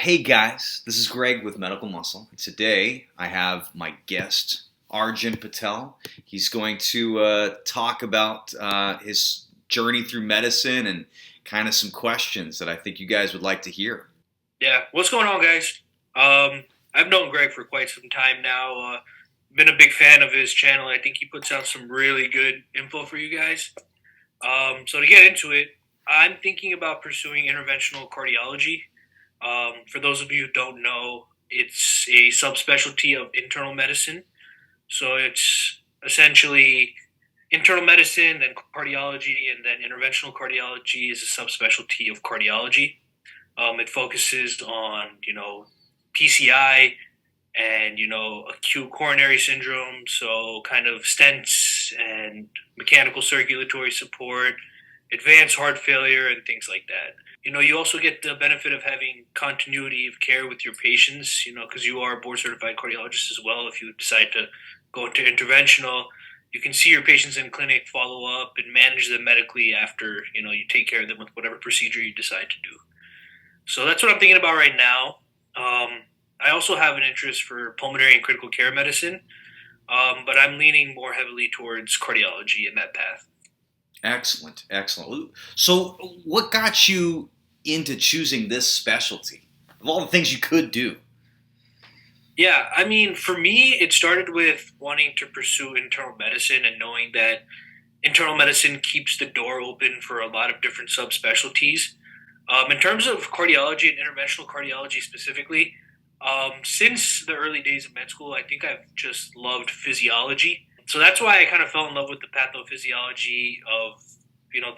Hey guys, this is Greg with Medical Muscle. Today I have my guest, Arjun Patel. He's going to talk about his journey through medicine and kind of some questions that I think you guys would like to hear. Yeah, what's going on, guys? I've known Greg for quite some time now. Been a big fan of his channel. I think he puts out some really good info for you guys. So to get into it, I'm thinking about pursuing interventional cardiology. For those of you who don't know, it's a subspecialty of internal medicine. So it's essentially internal medicine, then cardiology, and then interventional cardiology is a subspecialty of cardiology. It focuses on, PCI and, acute coronary syndrome. So kind of stents and mechanical circulatory support, advanced heart failure, and things like that. You also get the benefit of having continuity of care with your patients, because you are a board certified cardiologist as well. If you decide to go into interventional, you can see your patients in clinic, follow up, and manage them medically after, you take care of them with whatever procedure you decide to do. So that's what I'm thinking about right now. I also have an interest for pulmonary and critical care medicine, but I'm leaning more heavily towards cardiology in that path. Excellent, excellent. So, what got you into choosing this specialty of all the things you could do? Yeah, I mean, for me, it started with wanting to pursue internal medicine and knowing that internal medicine keeps the door open for a lot of different subspecialties. In terms of cardiology and interventional cardiology specifically, since the early days of med school, I think I've just loved physiology. So that's why I kind of fell in love with the pathophysiology of,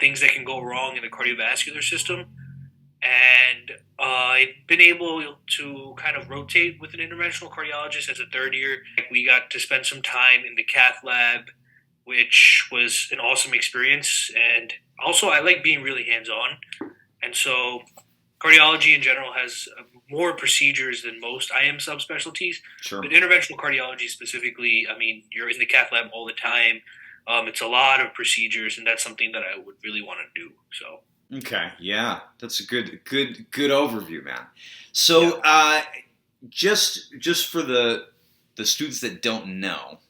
things that can go wrong in the cardiovascular system. And I've been able to kind of rotate with an interventional cardiologist as a third year. We got to spend some time in the cath lab, which was an awesome experience. And also, I like being really hands on. And so, cardiology in general has more procedures than most IM subspecialties. Sure. But interventional cardiology specifically, I mean, you're in the cath lab all the time. It's a lot of procedures, and that's something that I would really want to do. So. Okay, yeah, that's a good overview, man. So, Yeah. just for the students that don't know,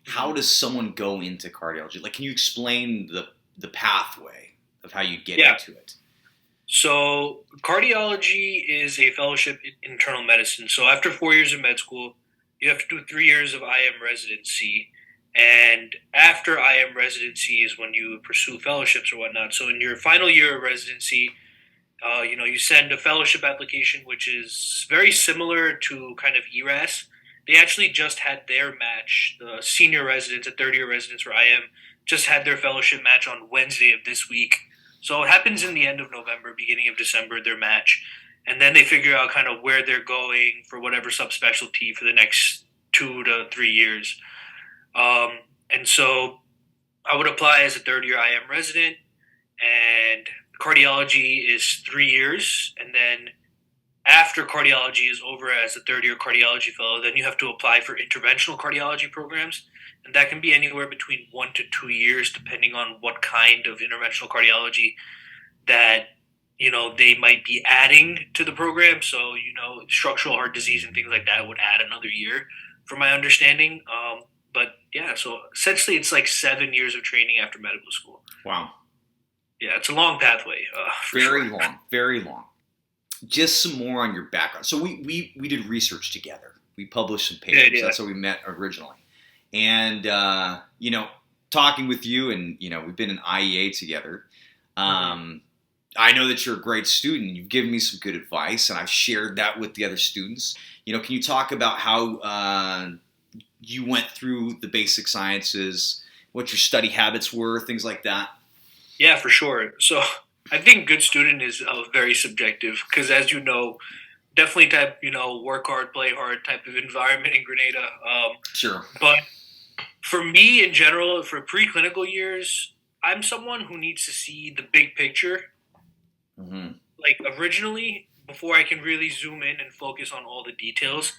how does someone go into cardiology? Like, can you explain the pathway of how you get Yeah. into it? So, cardiology is a fellowship in internal medicine. So, after 4 years of med school, you have to do 3 years of IM residency. And after IM residency is when you pursue fellowships or whatnot. So, in your final year of residency, you send a fellowship application, which is very similar to kind of ERAS. They actually just had their match. The senior residents, at third year residents for IM, just had their fellowship match on Wednesday of this week. So it happens in the end of November, beginning of December, their match. And then they figure out kind of where they're going for whatever subspecialty for the next 2 to 3 years. And so I would apply as a third year IM resident, and cardiology is 3 years. And then after cardiology is over as a third year cardiology fellow, then you have to apply for interventional cardiology programs. And that can be anywhere between 1 to 2 years, depending on what kind of interventional cardiology that, they might be adding to the program. So, structural heart disease and things like that would add another year, from my understanding. But yeah, so essentially it's like 7 years of training after medical school. Wow. Yeah, it's a long pathway. For Very sure. long, very long. Just some more on your background. So we did research together. We published some papers. Yeah. That's how we met originally. And, talking with you and, we've been in IEA together. I know that you're a great student. You've given me some good advice, and I've shared that with the other students. Can you talk about how you went through the basic sciences, what your study habits were, things like that? Yeah, for sure. So I think good student is very subjective because, as you know, definitely type, work hard, play hard type of environment in Grenada. Sure. But for me in general, for preclinical years, I'm someone who needs to see the big picture. Mm-hmm. Like originally, before I can really zoom in and focus on all the details.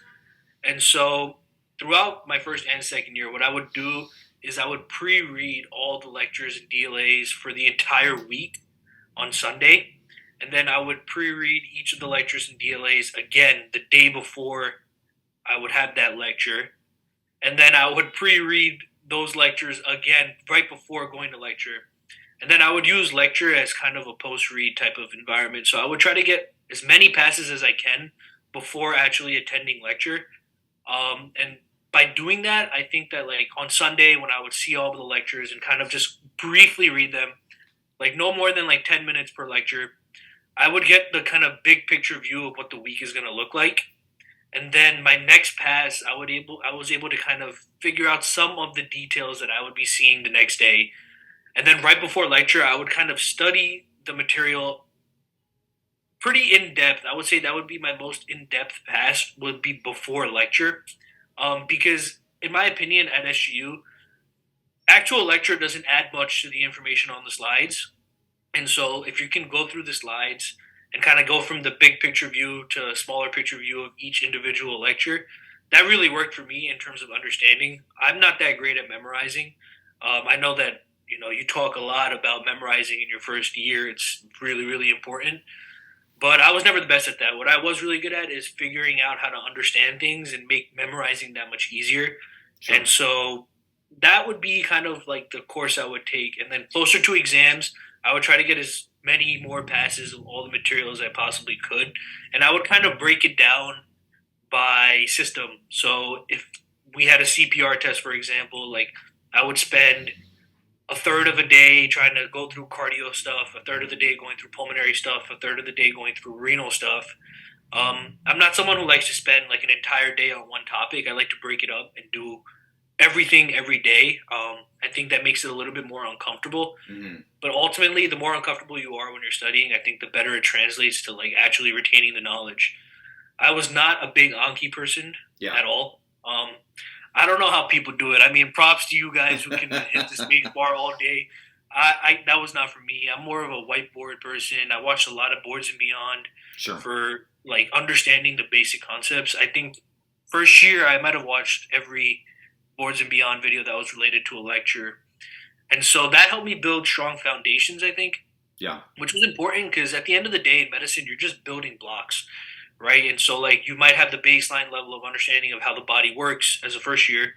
And so throughout my first and second year, what I would do is I would pre-read all the lectures and DLAs for the entire week on Sunday. and then I would pre-read each of the lectures and DLAs again the day before I would have that lecture, and then I would pre-read those lectures again right before going to lecture, and then I would use lecture as kind of a post-read type of environment. So I would try to get as many passes as I can before actually attending lecture. And by doing that, I think that like on Sunday when I would see all of the lectures and kind of just briefly read them, like no more than like 10 minutes per lecture, I would get the kind of big picture view of what the week is going to look like. And then my next pass, I was able to kind of figure out some of the details that I would be seeing the next day. And then right before lecture, I would kind of study the material pretty in depth. I would say that would be my most in depth pass would be before lecture, because in my opinion at SGU, actual lecture doesn't add much to the information on the slides. And so if you can go through the slides and kind of go from the big picture view to a smaller picture view of each individual lecture, that really worked for me in terms of understanding. I'm not that great at memorizing. I know that you talk a lot about memorizing in your first year. It's really, really important. But I was never the best at that. What I was really good at is figuring out how to understand things and make memorizing that much easier. Sure. And so that would be kind of like the course I would take. And then closer to exams, I would try to get as many more passes of all the materials I possibly could. And I would kind of break it down by system. So if we had a CPR test, for example, like I would spend a third of a day trying to go through cardio stuff, a third of the day going through pulmonary stuff, a third of the day going through renal stuff. I'm not someone who likes to spend like an entire day on one topic. I like to break it up and do everything every day. I think that makes it a little bit more uncomfortable. Mm-hmm. But ultimately, the more uncomfortable you are when you're studying, I think the better it translates to like actually retaining the knowledge. I was not a big Anki person at all. I don't know how people do it. I mean, props to you guys who can hit the space bar all day. I that was not for me. I'm more of a whiteboard person. I watched a lot of Boards and Beyond for like understanding the basic concepts. I think first year I might have watched every Boards and Beyond video that was related to a lecture. And so that helped me build strong foundations, I think. Yeah. Which was important because at the end of the day in medicine, you're just building blocks, right? And so like you might have the baseline level of understanding of how the body works as a first year.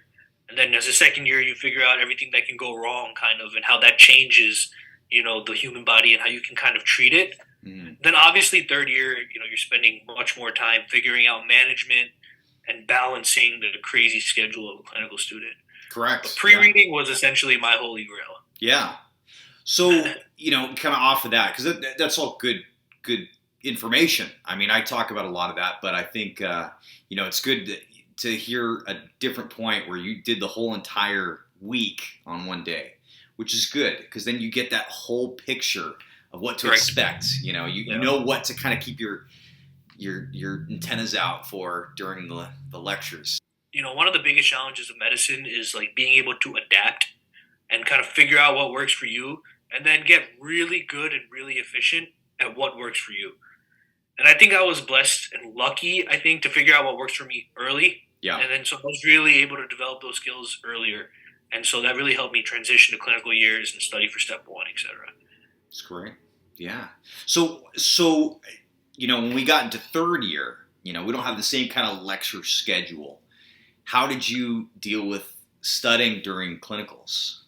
And then as a second year, you figure out everything that can go wrong kind of and how that changes, the human body and how you can kind of treat it. Mm-hmm. Then obviously third year, you're spending much more time figuring out management and balancing the crazy schedule of a clinical student. Correct. But pre-reading was essentially my holy grail. Yeah. So, kind of off of that, because that's all good information. I mean, I talk about a lot of that, but I think, it's good to hear a different point where you did the whole entire week on one day, which is good because then you get that whole picture of what to expect. You know what to kind of keep your antennas out for during the lectures. One of the biggest challenges of medicine is like being able to adapt and kind of figure out what works for you and then get really good and really efficient at what works for you. And I think I was blessed and lucky, I think, to figure out what works for me early. Yeah. And then so I was really able to develop those skills earlier. And so that really helped me transition to clinical years and study for step one, et cetera. That's great. Yeah. So when we got into third year, we don't have the same kind of lecture schedule. How did you deal with studying during clinicals?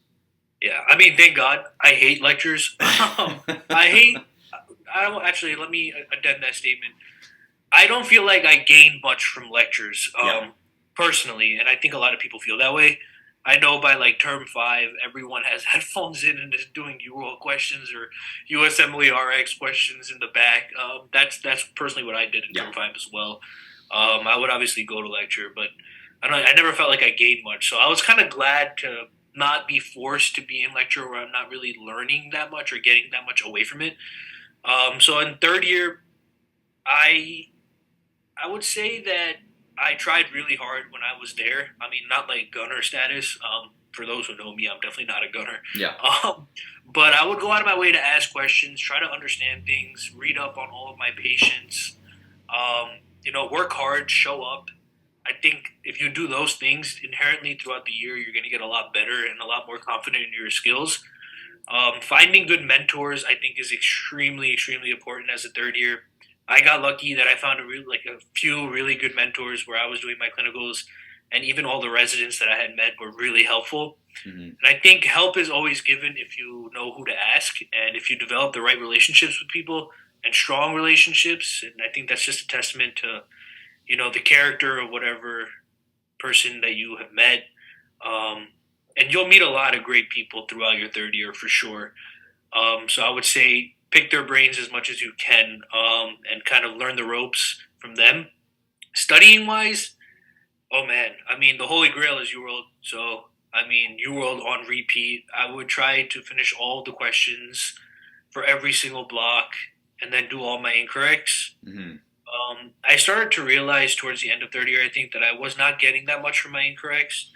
Yeah, I mean, thank God. I hate lectures. Let me addend that statement. I don't feel like I gained much from lectures personally, and I think a lot of people feel that way. I know by like term 5, everyone has headphones in and is doing URL questions or USMLE RX questions in the back. That's personally what I did in term 5 as well. I would obviously go to lecture, but I never felt like I gained much. So I was kind of glad to not be forced to be in lecture where I'm not really learning that much or getting that much away from it. So in third year, I would say that I tried really hard when I was there. I mean, not like gunner status. For those who know me, I'm definitely not a gunner. Yeah. But I would go out of my way to ask questions, try to understand things, read up on all of my patients, work hard, show up. I think if you do those things inherently throughout the year, you're going to get a lot better and a lot more confident in your skills. Finding good mentors, I think, is extremely, extremely important as a third year. I got lucky that I found a few really good mentors where I was doing my clinicals, and even all the residents that I had met were really helpful. Mm-hmm. And I think help is always given if you know who to ask and if you develop the right relationships with people and strong relationships. And I think that's just a testament to the character of whatever person that you have met. And you'll meet a lot of great people throughout your third year for sure. So I would say pick their brains as much as you can, and kind of learn the ropes from them. Studying wise, oh man, I mean, the holy grail is UWorld. So, I mean, UWorld on repeat. I would try to finish all the questions for every single block and then do all my incorrects. Mm-hmm. I started to realize towards the end of third year, I think that I was not getting that much from my incorrects.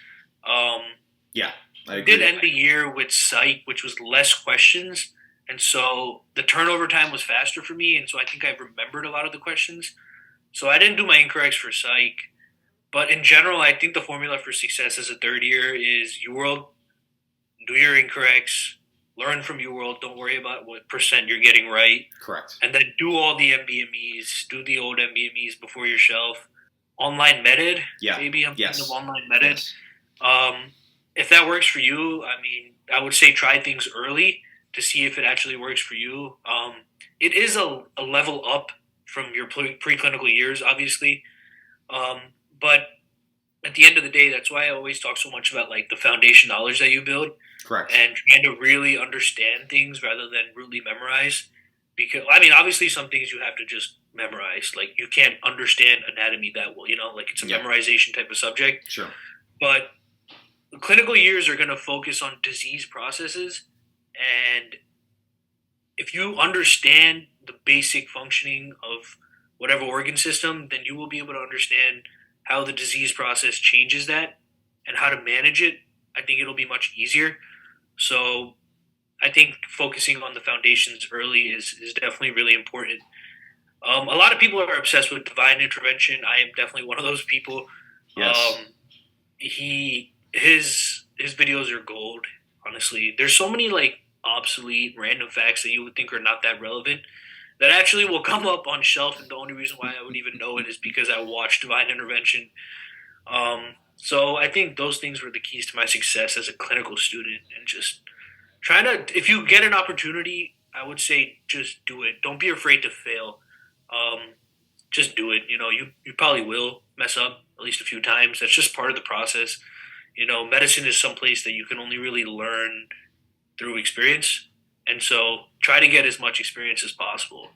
Yeah, I did end the year with psych, which was less questions. And so the turnover time was faster for me. And so I think I remembered a lot of the questions. So I didn't do my incorrects for psych. But in general, I think the formula for success as a third year is UWorld, do your incorrects, learn from UWorld, don't worry about what percent you're getting right. Correct. And then do all the MBMEs, do the old MBMEs before your shelf. Online Med-Ed, maybe I'm thinking of online Med-Ed. Yes. If that works for you, I mean, I would say try things early to see if it actually works for you. It is a level up from your preclinical years, obviously. But at the end of the day, that's why I always talk so much about like the foundation knowledge that you build. Correct. And trying to really understand things rather than really memorize. Because, I mean, obviously some things you have to just memorize. Like, you can't understand anatomy that well, like it's a memorization type of subject. Sure. But clinical years are going to focus on disease processes. And if you understand the basic functioning of whatever organ system, then you will be able to understand how the disease process changes that and how to manage it. I think it'll be much easier. So I think focusing on the foundations early is definitely really important. A lot of people are obsessed with divine intervention. I am definitely one of those people. Yes. His videos are gold, honestly. There's so many like obsolete random facts that you would think are not that relevant that actually will come up on shelf, and the only reason why I would even know it is because I watched Divine Intervention. So I think those things were the keys to my success as a clinical student, and just trying to, if you get an opportunity, I would say just do it. Don't be afraid to fail. Just do it. You probably will mess up at least a few times. That's just part of the process. Medicine is someplace that you can only really learn through experience. And so try to get as much experience as possible.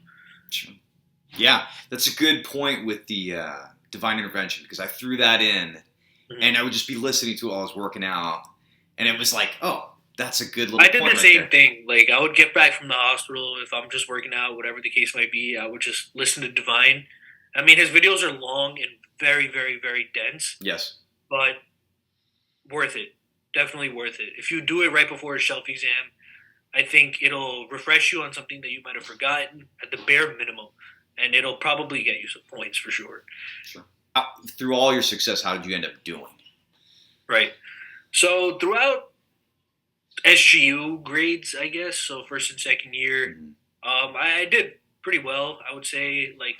Yeah, that's a good point with the divine intervention, because I threw that in and I would just be listening to it while I was working out. And it was like, oh, that's a good little point. I did the same thing. Like, I would get back from the hospital, if I'm just working out, whatever the case might be, I would just listen to Divine. I mean, his videos are long and very, very, very dense. Yes. But worth it. Definitely worth it. If you do it right before a shelf exam, I think it'll refresh you on something that you might have forgotten at the bare minimum. And it'll probably get you some points for sure. Sure. Through all your success, how did you end up doing? Right. So throughout SGU grades, I guess, so first and second year, I did pretty well. I would say like,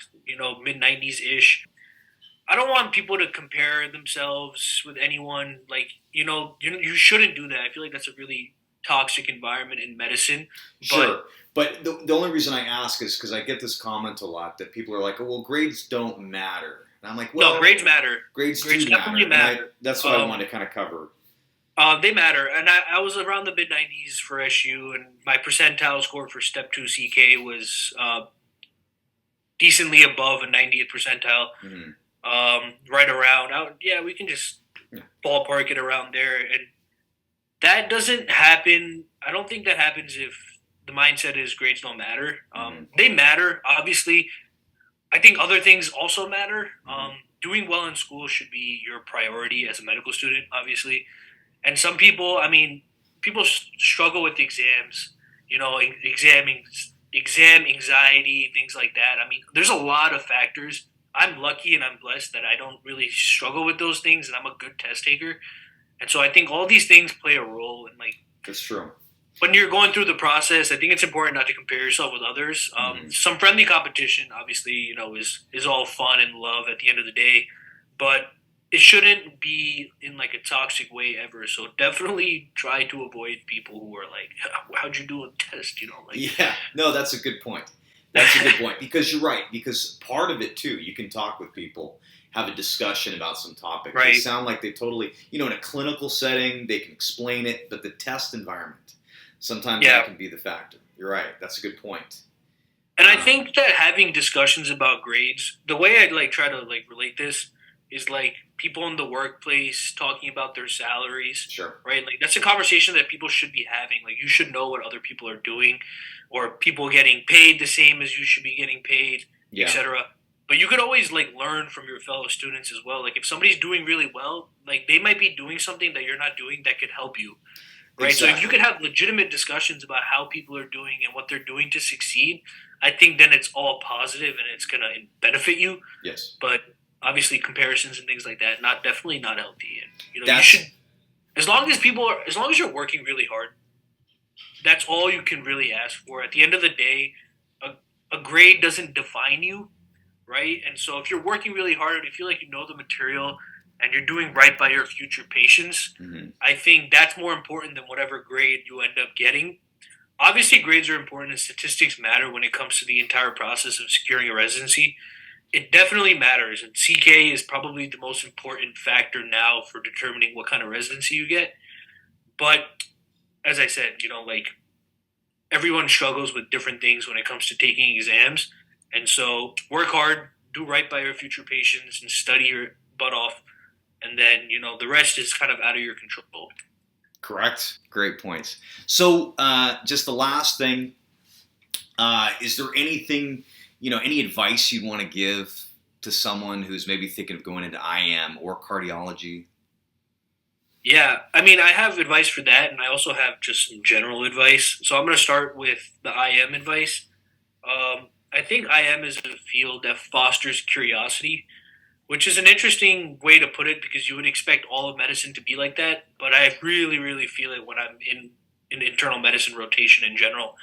mid-90s-ish. I don't want people to compare themselves with anyone. Like, you shouldn't do that. I feel like that's a really toxic environment in medicine. Sure. But the only reason I ask is because I get this comment a lot that people are like, oh, well, grades don't matter. And I'm like, well, no, grades matter. Grades definitely matter. That's what I wanted to kind of cover. They matter. And I was around the mid-90s for SU, and my percentile score for Step 2 CK was decently above a 90th percentile. Right around. We can just ballpark it around there. And that doesn't happen. I don't think that happens if the mindset is grades don't matter. They matter, obviously. I think other things also matter. Doing well in school should be your priority as a medical student, obviously. And some people, people struggle with exams, exam anxiety, things like that. There's a lot of factors. I'm lucky and I'm blessed that I don't really struggle with those things, and I'm a good test taker. And so I think all these things play a role in, like, that's true. when you're going through the process, I think it's important not to compare yourself with others. Hmm. Some friendly competition, obviously, is all fun and love at the end of the day, but it shouldn't be in like a toxic way ever. So definitely try to avoid people who are like, "How'd you do a test?" Like. Yeah, no, that's a good point. That's a good point because you're right. Because part of it too, you can talk with people, have a discussion about some topic. They Right. sound like they totally, in a clinical setting, they can explain it, but the test environment, sometimes Yeah. that can be the factor. You're right. That's a good point. And I Um, think that having discussions about grades, the way I'd like try to like relate this is like people in the workplace talking about their salaries, sure. right? Like that's a conversation that people should be having. Like you should know what other people are doing, or people getting paid the same as you should be getting paid, Yeah. etc. But you could always like learn from your fellow students as well. Like if somebody's doing really well, like they might be doing something that you're not doing that could help you, right? So if you Exactly. could have legitimate discussions about how people are doing and what they're doing to succeed, I think then it's all positive and it's gonna benefit you. Yes. But obviously, comparisons and things like that, not definitely not healthy. And you That's should, as long as you're working really hard, that's all you can really ask for. At the end of the day, a, a grade doesn't define you, right? And so if you're working really hard and you feel like you know the material and you're doing right by your future patients, mhm. I think that's more important than whatever grade you end up getting. Obviously, grades are important and statistics matter when it comes to the entire process of securing a residency. It definitely matters, and CK is probably the most important factor now for determining what kind of residency you get. But as I said, like everyone struggles with different things when it comes to taking exams. And so work hard, do right by your future patients, and study your butt off. And then, the rest is kind of out of your control. Correct. Great points. So, just the last thing, is there anything, any advice you'd want to give to someone who's maybe thinking of going into IM or cardiology? Yeah, I mean, I have advice for that, and I also have just some general advice. So I'm going to start with the IM advice. I think IM is a field that fosters curiosity, which is an interesting way to put it because you would expect all of medicine to be like that. But I really, really feel it when I'm in internal medicine rotation in general.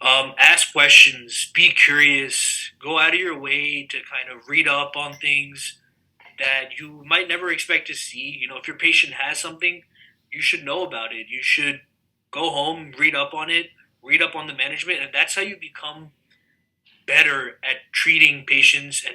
Ask questions, be curious, go out of your way to kind of read up on things that you might never expect to see. If your patient has something, you should know about it. You should go home, read up on it, read up on the management, and that's how you become better at treating patients and